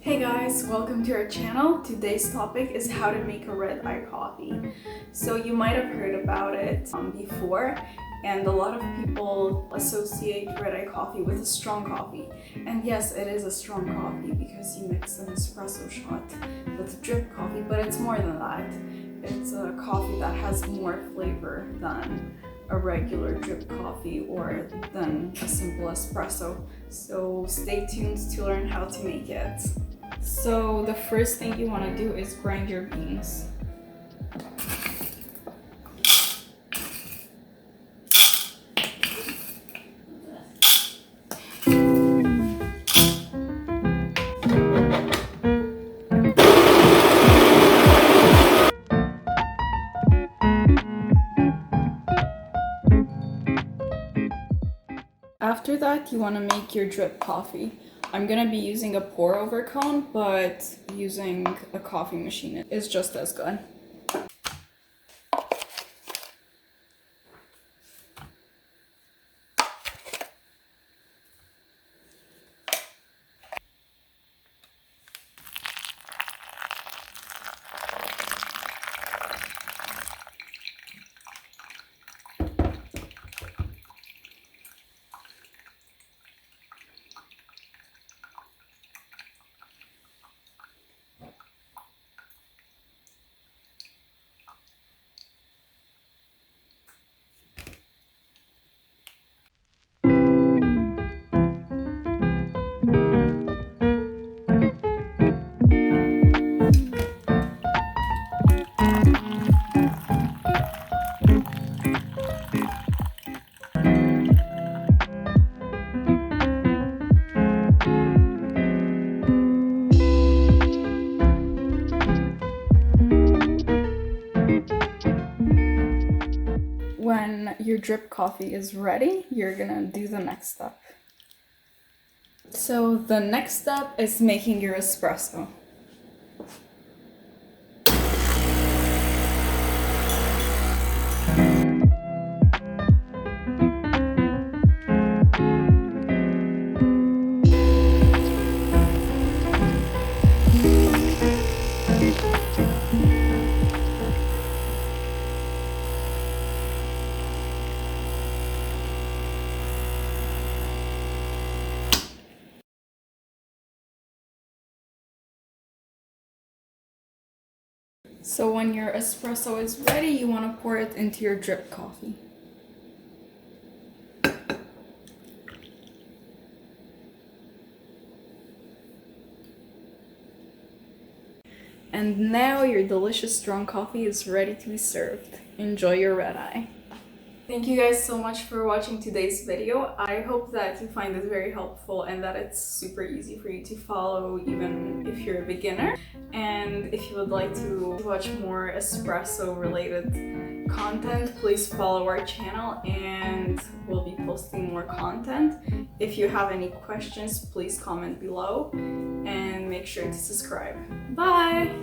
Hey guys, welcome to our channel. Today's topic is how to make a red eye coffee. So you might have heard about it before, and a lot of people associate red eye coffee with a strong coffee. And yes, it is a strong coffee because you mix an espresso shot with drip coffee, but it's more than that. It's a coffee that has more flavor than a regular drip coffee or than a simple espresso. So stay tuned to learn how to make it. So the first thing you want to do is grind your beans. After that, you want to make your drip coffee. I'm gonna be using a pour over cone, but using a coffee machine is just as good. When your drip coffee is ready, you're gonna do the next step. So the next step is making your espresso. So when your espresso is ready, you want to pour it into your drip coffee. And now your delicious strong coffee is ready to be served. Enjoy your red eye. Thank you guys so much for watching today's video. I hope that you find it very helpful and that it's super easy for you to follow even if you're a beginner. And if you would like to watch more espresso related content, please follow our channel and we'll be posting more content. If you have any questions, please comment below and make sure to subscribe. Bye!